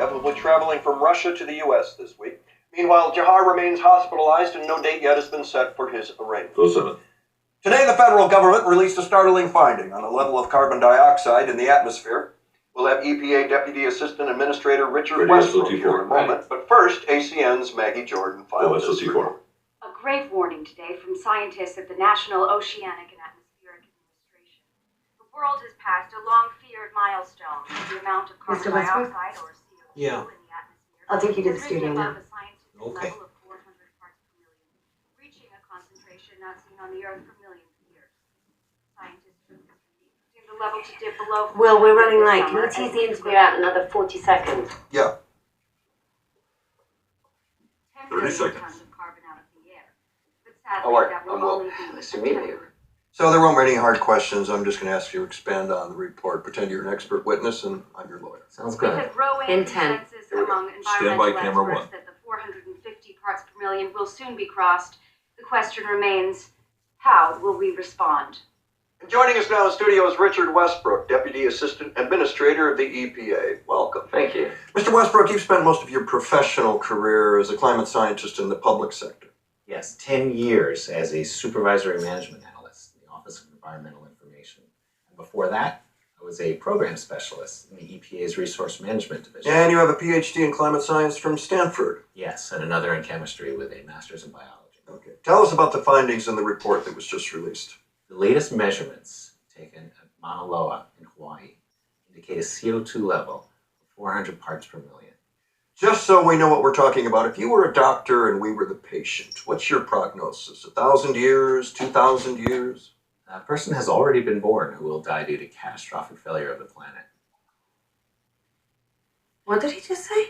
inevitably traveling from Russia to the U.S. this week. Meanwhile, Jahar remains hospitalized and no date yet has been set for his arraignment. Today, the federal government released a startling finding on the level of carbon dioxide in the atmosphere. We'll have EPA Deputy Assistant Administrator Richard Westbrook here in a moment, but first, ACN's Maggie Jordan filed this report. A grave warning today from scientists at the National Oceanic and Atmospheric Administration. The world has passed a long-feared milestone. The amount of carbon dioxide, or CO2, in the atmosphere. I'll take you to the studio now. Okay. Level of 400 parts per million, reaching a concentration not seen on the Earth for millions of years. Scientists predicting the level to dip below. Will, we're running late. Can you tease the interview out another 40 seconds? Yeah. 30 seconds. Of carbon out of the air. But sadly, that will only be nice to meet you. So there won't be any hard questions. I'm just going to ask you to expand on the report. Pretend you're an expert witness, and I'm your lawyer. Sounds good. With a growing consensus among environmental experts that the 450 parts per million will soon be crossed, the question remains, how will we respond? And joining us now in studio is Richard Westbrook, Deputy Assistant Administrator of the EPA. Welcome. Thank you. Mr. Westbrook, you've spent most of your professional career as a climate scientist in the public sector. Yes, 10 years as a supervisory management analyst in the Office of Environmental Information. And before that, I was a program specialist in the EPA's Resource Management Division. And you have a PhD in climate science from Stanford. Yes, and another in chemistry with a master's in biology. Okay. Tell us about the findings in the report that was just released. The latest measurements taken at Mauna Loa in Hawaii indicate a CO2 level of 400 parts per million. Just so we know what we're talking about, if you were a doctor and we were the patient, what's your prognosis? 1,000 years, 2,000 years? A person has already been born who will die due to catastrophic failure of the planet. What did he just say?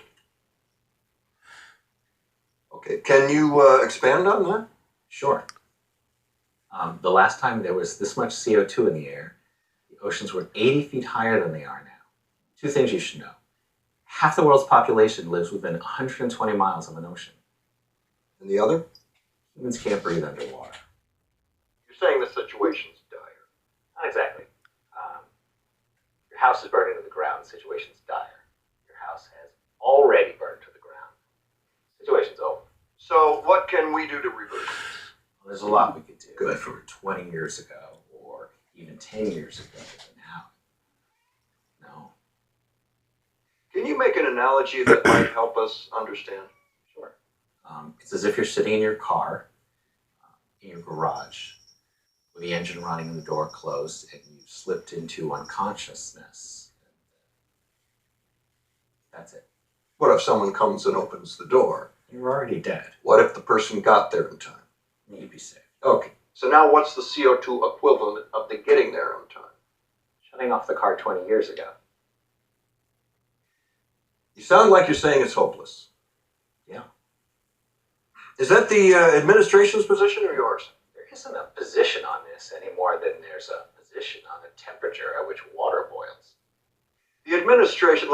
Okay, can you expand on that? Sure. The last time there was this much CO2 in the air, the oceans were 80 feet higher than they are now. Two things you should know. Half the world's population lives within 120 miles of an ocean. And the other? Humans can't breathe underwater. You're saying the situation's dire. Not exactly. Your house is burning to the ground, the situation's dire. Your house has already burned to the ground. Situation's over. So what can we do to reverse this? Well, there's a lot we could do. Good. For 20 years ago, or even 10 years ago, but now, no. Can you make an analogy that might help us understand? Sure. It's as if you're sitting in your car, in your garage, with the engine running and the door closed, and you've slipped into unconsciousness. That's it. What if someone comes and opens the door? You're already dead. What if the person got there in time? You'd be safe. Okay, so now what's the CO2 equivalent of the getting there on time? Shutting off the car 20 years ago. You sound like you're saying it's hopeless. Yeah. Is that the administration's position or yours? There isn't a position on this any more than there's a position on the temperature at which water boils. The administration,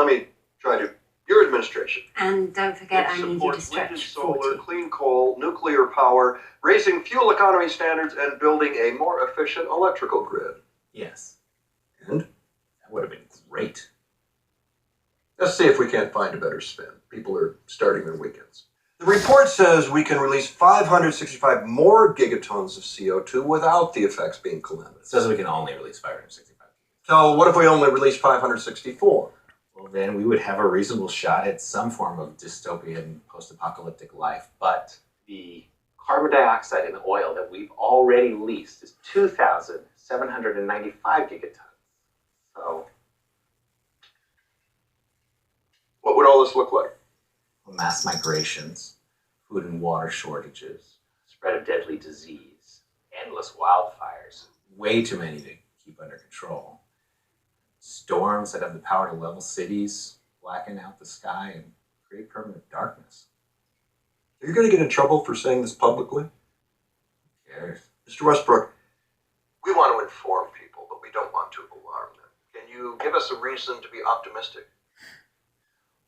your administration. And don't forget, I need you to supports wind and stretch solar, 40. clean coal, nuclear power, raising fuel economy standards, and building a more efficient electrical grid. Yes. And? That would have been great. Let's see if we can't find a better spin. People are starting their weekends. The report says we can release 565 more gigatons of CO2 without the effects being It calamitous. says we can only release 565. So what if we only release 564? Well, then we would have a reasonable shot at some form of dystopian post-apocalyptic life. But the carbon dioxide in the oil that we've already released is 2,795 gigatons. So What would all this look like? mass migrations, food and water shortages, spread of deadly disease, endless wildfires, way too many to keep under control. Storms that have the power to level cities, blacken out the sky, and create permanent darkness. Are you going to get in trouble for saying this publicly? Who cares? Mr. Westbrook, we want to inform people, but we don't want to alarm them. Can you give us a reason to be optimistic?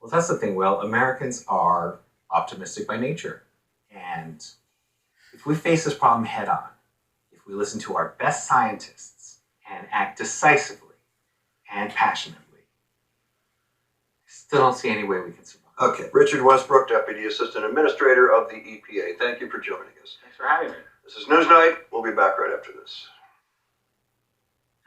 Well, that's the thing. Well, Americans are optimistic by nature. And if we face this problem head on, if we listen to our best scientists and act decisively and passionately, I Still don't see any way we can survive. Okay, Richard Westbrook, Deputy Assistant Administrator of the EPA. Thank you for joining us. Thanks for having me. This is Newsnight. We'll be back right after this.